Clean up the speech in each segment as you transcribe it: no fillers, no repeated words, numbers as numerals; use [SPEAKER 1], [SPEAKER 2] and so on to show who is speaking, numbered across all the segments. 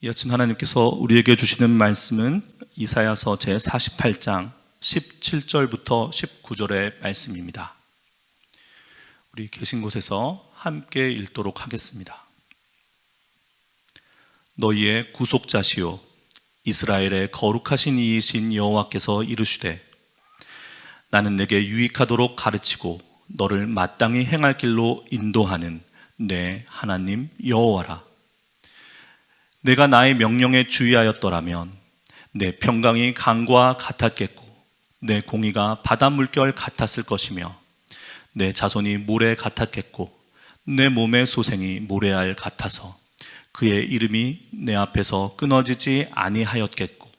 [SPEAKER 1] 이 아침 하나님께서 우리에게 주시는 말씀은 이사야서 제48장 17절부터 19절의 말씀입니다. 우리 계신 곳에서 함께 읽도록 하겠습니다. 너희의 구속자시요 이스라엘의 거룩하신 이이신 여호와께서 이르시되 나는 내게 유익하도록 가르치고 너를 마땅히 행할 길로 인도하는 내 하나님 여호와라. 내가 나의 명령에 주의하였더라면 내 평강이 강과 같았겠고 내 공의가 바다 물결 같았을 것이며 내 자손이 모래 같았겠고 내 몸의 소생이 모래알 같아서 그의 이름이 내 앞에서 끊어지지 아니하였겠고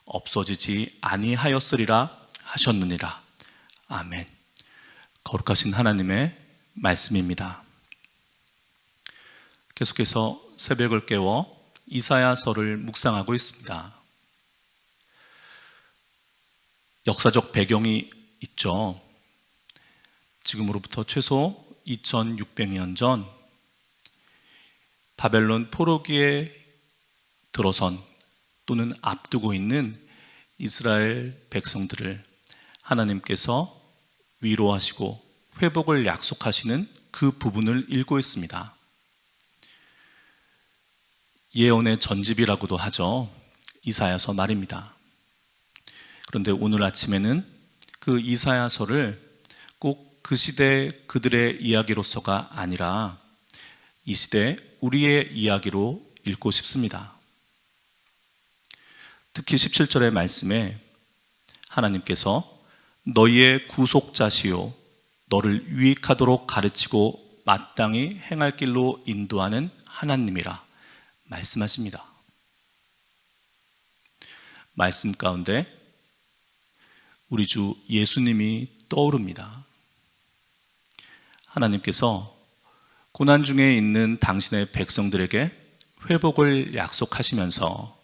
[SPEAKER 1] 없어지지 아니하였으리라 하셨느니라. 아멘. 거룩하신 하나님의 말씀입니다. 계속해서 새벽을 깨워 이사야서를 묵상하고 있습니다. 역사적 배경이 있죠. 지금으로부터 최소 2600년 전 바벨론 포로기에 들어선 또는 앞두고 있는 이스라엘 백성들을 하나님께서 위로하시고 회복을 약속하시는 그 부분을 읽고 있습니다. 예언의 전집이라고도 하죠. 이사야서 말입니다. 그런데 오늘 아침에는 그 이사야서를 꼭 그 시대 그들의 이야기로서가 아니라 이 시대 우리의 이야기로 읽고 싶습니다. 특히 17절의 말씀에 하나님께서 너희의 구속자시요 너를 유익하도록 가르치고 마땅히 행할 길로 인도하는 하나님이라 말씀하십니다. 말씀 가운데 우리 주 예수님이 떠오릅니다. 하나님께서 고난 중에 있는 당신의 백성들에게 회복을 약속하시면서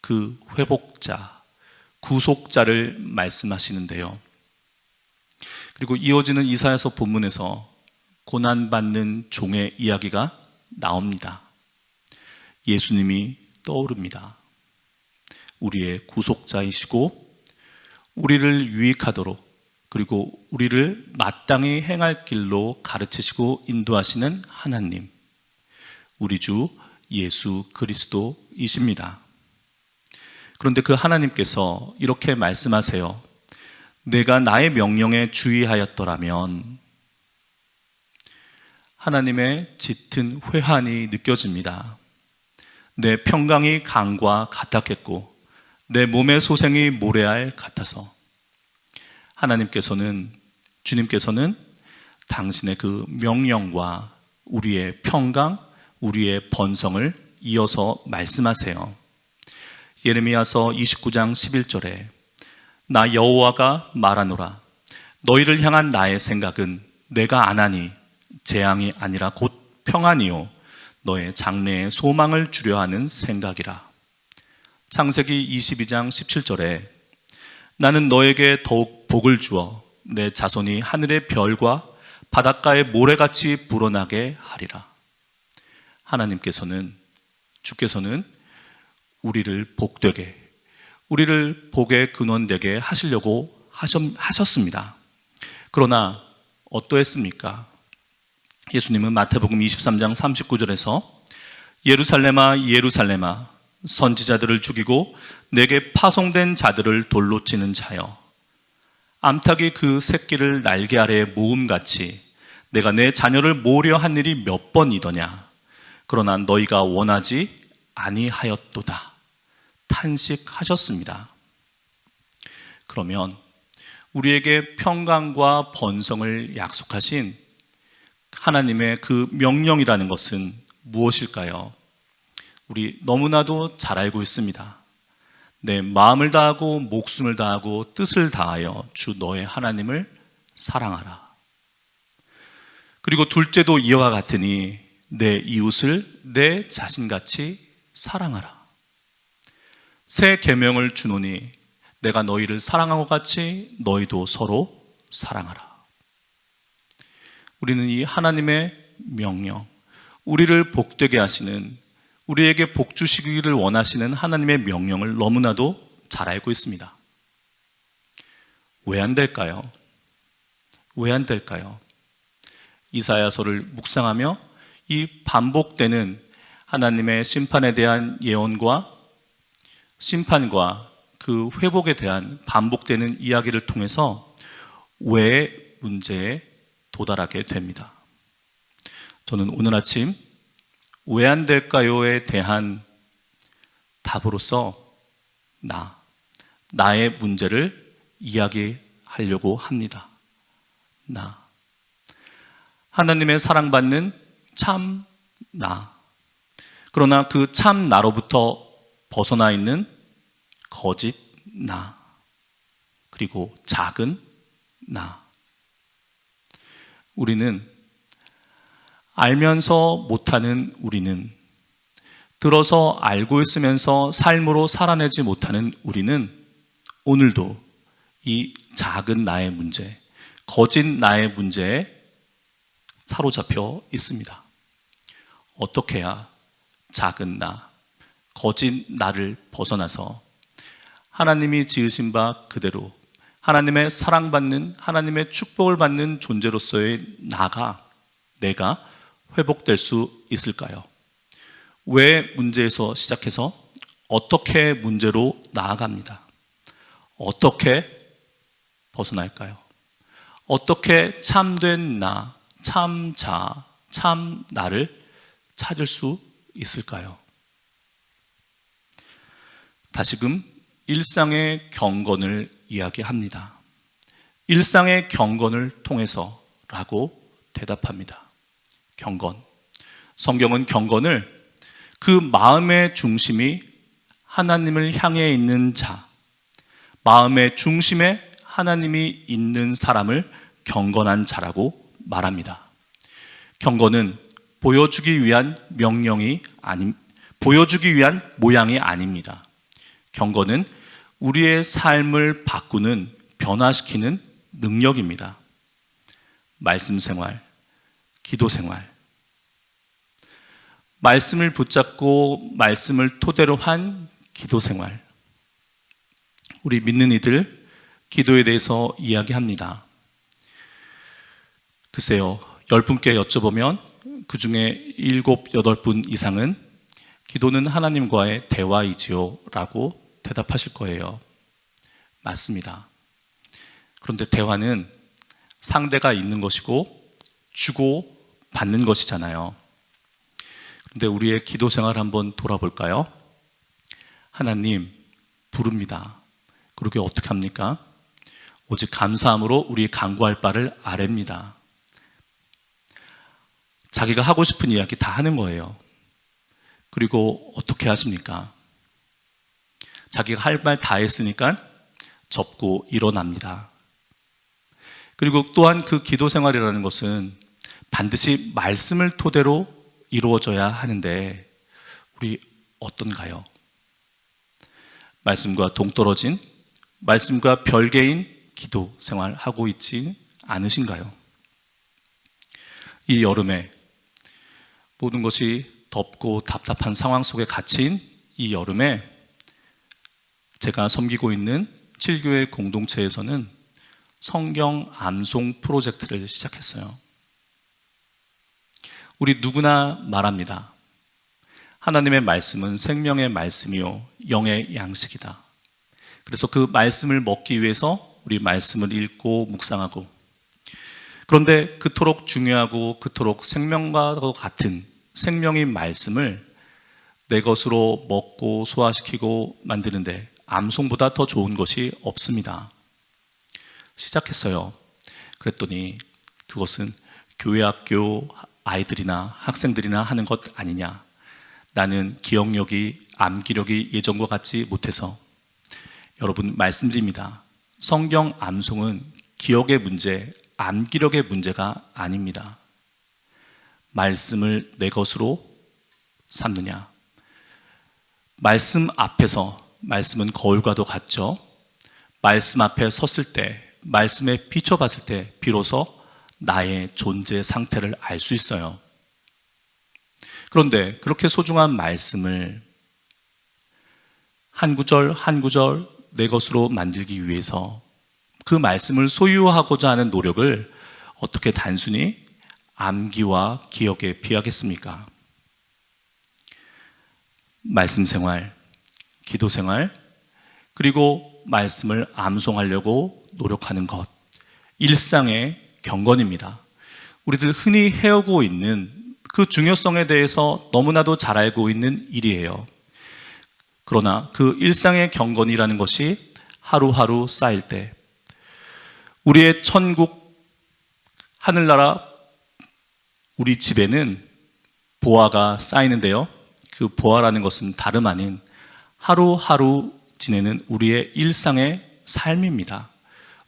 [SPEAKER 1] 그 회복자, 구속자를 말씀하시는데요. 그리고 이어지는 이사야서 본문에서 고난받는 종의 이야기가 나옵니다. 예수님이 떠오릅니다. 우리의 구속자이시고 우리를 유익하도록 그리고 우리를 마땅히 행할 길로 가르치시고 인도하시는 하나님, 우리 주 예수 그리스도이십니다. 그런데 그 하나님께서 이렇게 말씀하세요. 내가 나의 명령에 주의하였더라면. 하나님의 짙은 회한이 느껴집니다. 내 평강이 강과 같았겠고 내 몸의 소생이 모래알 같아서 주님께서는 당신의 그 명령과 우리의 평강, 우리의 번성을 이어서 말씀하세요. 예레미야서 29장 11절에 나 여호와가 말하노라 너희를 향한 나의 생각은 내가 안하니 재앙이 아니라 곧 평안이요 너의 장래에 소망을 주려 하는 생각이라. 창세기 22장 17절에 나는 너에게 더욱 복을 주어 내 자손이 하늘의 별과 바닷가의 모래같이 불어나게 하리라. 주께서는 우리를 복되게, 우리를 복의 근원되게 하시려고 하셨습니다. 그러나 어떠했습니까? 예수님은 마태복음 23장 39절에서 예루살렘아 예루살렘아 선지자들을 죽이고 내게 파송된 자들을 돌로 치는 자여 암탉이 그 새끼를 날개 아래에 모음같이 내가 내 자녀를 모으려 한 일이 몇 번이더냐. 그러나 너희가 원하지 아니하였도다. 탄식하셨습니다. 그러면 우리에게 평강과 번성을 약속하신 하나님의 그 명령이라는 것은 무엇일까요? 우리 너무나도 잘 알고 있습니다. 내 마음을 다하고 목숨을 다하고 뜻을 다하여 주 너의 하나님을 사랑하라. 그리고 둘째도 이와 같으니 내 이웃을 내 자신같이 사랑하라. 새 계명을 주노니 내가 너희를 사랑한 것 같이 너희도 서로 사랑하라. 우리는 이 하나님의 명령, 우리를 복되게 하시는 우리에게 복 주시기를 원하시는 하나님의 명령을 너무나도 잘 알고 있습니다. 왜 안 될까요? 왜 안 될까요? 이사야서를 묵상하며 이 반복되는 하나님의 심판에 대한 예언과 심판과 그 회복에 대한 반복되는 이야기를 통해서 왜 문제에 도달하게 됩니다. 저는 오늘 아침 왜 안 될까요에 대한 답으로서 나의 문제를 이야기하려고 합니다. 하나님의 사랑받는 참 나. 그러나 그 참 나로부터 벗어나 있는 거짓 나. 그리고 작은 나. 우리는 알면서 못하는 우리는, 들어서 알고 있으면서 삶으로 살아내지 못하는 우리는 오늘도 이 작은 나의 문제, 거짓 나의 문제에 사로잡혀 있습니다. 어떻게 해야 작은 나, 거짓 나를 벗어나서 하나님이 지으신 바 그대로 하나님의 사랑받는, 하나님의 축복을 받는 존재로서의 내가 회복될 수 있을까요? 왜 문제에서 시작해서 어떻게 문제로 나아갑니다. 어떻게 벗어날까요? 어떻게 참된 나, 참자, 참 나를 찾을 수 있을까요? 다시금 일상의 경건을 이야기합니다. 일상의 경건을 통해서라고 대답합니다. 경건. 성경은 경건을 그 마음의 중심이 하나님을 향해 있는 자, 마음의 중심에 하나님이 있는 사람을 경건한 자라고 말합니다. 경건은 보여주기 위한 보여주기 위한 모양이 아닙니다. 경건은 우리의 삶을 바꾸는, 변화시키는 능력입니다. 말씀 생활, 기도 생활, 말씀을 붙잡고 말씀을 토대로 한 기도 생활. 우리 믿는 이들 기도에 대해서 이야기합니다. 글쎄요, 10분께 여쭤보면 그 중에 7, 8분 이상은 기도는 하나님과의 대화이지요 라고 대답하실 거예요. 맞습니다. 그런데 대화는 상대가 있는 것이고 주고 받는 것이잖아요. 그런데 우리의 기도 생활 한번 돌아볼까요? 하나님 부릅니다. 그러게 어떻게 합니까? 오직 감사함으로 우리 간구할 바를 아뢰입니다. 자기가 하고 싶은 이야기 다 하는 거예요. 그리고 어떻게 하십니까? 자기가 할 말 다 했으니까 접고 일어납니다. 그리고 또한 그 기도 생활이라는 것은 반드시 말씀을 토대로 이루어져야 하는데 우리 어떤가요? 말씀과 동떨어진, 말씀과 별개인 기도 생활하고 있지 않으신가요? 이 여름에 모든 것이 덥고 답답한 상황 속에 갇힌 이 여름에 제가 섬기고 있는 7교회 공동체에서는 성경 암송 프로젝트를 시작했어요. 우리 누구나 말합니다. 하나님의 말씀은 생명의 말씀이요 영의 양식이다. 그래서 그 말씀을 먹기 위해서 우리 말씀을 읽고 묵상하고, 그런데 그토록 중요하고 그토록 생명과 같은 생명인 말씀을 내 것으로 먹고 소화시키고 만드는데 암송보다 더 좋은 것이 없습니다. 시작했어요. 그랬더니 그것은 교회 학교 아이들이나 학생들이나 하는 것 아니냐. 나는 기억력이, 암기력이 예전과 같지 못해서. 여러분 말씀드립니다. 성경 암송은 기억의 문제, 암기력의 문제가 아닙니다. 말씀을 내 것으로 삼느냐. 말씀 앞에서, 말씀은 거울과도 같죠. 말씀 앞에 섰을 때, 말씀에 비춰봤을 때 비로소 나의 존재 상태를 알 수 있어요. 그런데 그렇게 소중한 말씀을 한 구절 한 구절 내 것으로 만들기 위해서 그 말씀을 소유하고자 하는 노력을 어떻게 단순히 암기와 기억에 비하겠습니까? 말씀 생활, 기도 생활, 그리고 말씀을 암송하려고 노력하는 것, 일상의 경건입니다. 우리들 흔히 해오고 있는 그 중요성에 대해서 너무나도 잘 알고 있는 일이에요. 그러나 그 일상의 경건이라는 것이 하루하루 쌓일 때 우리의 천국, 하늘나라, 우리 집에는 보화가 쌓이는데요. 그 보화라는 것은 다름 아닌 하루하루 지내는 우리의 일상의 삶입니다.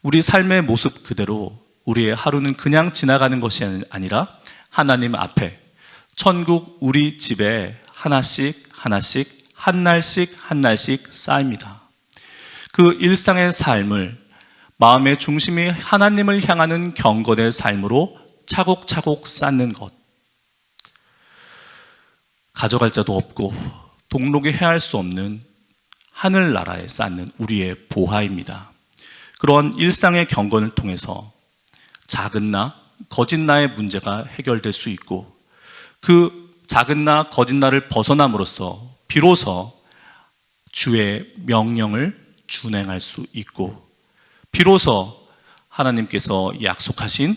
[SPEAKER 1] 우리 삶의 모습 그대로 우리의 하루는 그냥 지나가는 것이 아니라 하나님 앞에 천국 우리 집에 하나씩 하나씩 한 날씩 쌓입니다. 그 일상의 삶을 마음의 중심이 하나님을 향하는 경건의 삶으로 차곡차곡 쌓는 것, 가져갈 자도 없고 동록에 헤아릴 수 없는 하늘나라에 쌓는 우리의 보화입니다. 그런 일상의 경건을 통해서 작은 나, 거짓 나의 문제가 해결될 수 있고 그 작은 나, 거짓 나를 벗어남으로써 비로소 주의 명령을 준행할 수 있고 비로소 하나님께서 약속하신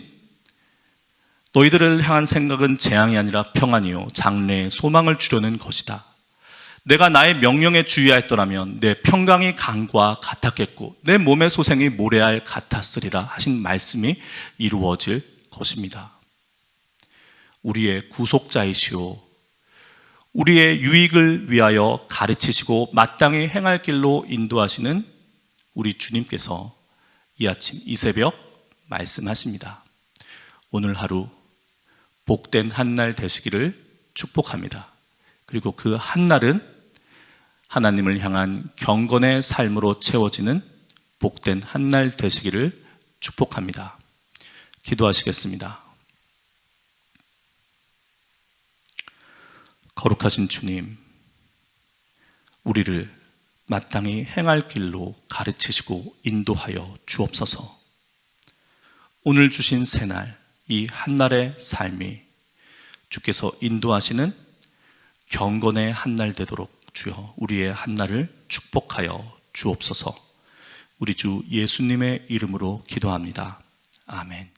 [SPEAKER 1] 너희들을 향한 생각은 재앙이 아니라 평안이요 장래의 소망을 주려는 것이다. 내가 나의 명령에 주의하였더라면 내 평강이 강과 같았겠고 내 몸의 소생이 모래알 같았으리라 하신 말씀이 이루어질 것입니다. 우리의 구속자이시오 우리의 유익을 위하여 가르치시고 마땅히 행할 길로 인도하시는 우리 주님께서 이 아침 이 새벽 말씀하십니다. 오늘 하루 복된 한날 되시기를 축복합니다. 그리고 그 한날은 하나님을 향한 경건의 삶으로 채워지는 복된 한날 되시기를 축복합니다. 기도하시겠습니다. 거룩하신 주님, 우리를 마땅히 행할 길로 가르치시고 인도하여 주옵소서. 오늘 주신 새날, 이 한날의 삶이 주께서 인도하시는 경건의 한날 되도록 주여 우리의 한날을 축복하여 주옵소서. 우리 주 예수님의 이름으로 기도합니다. 아멘.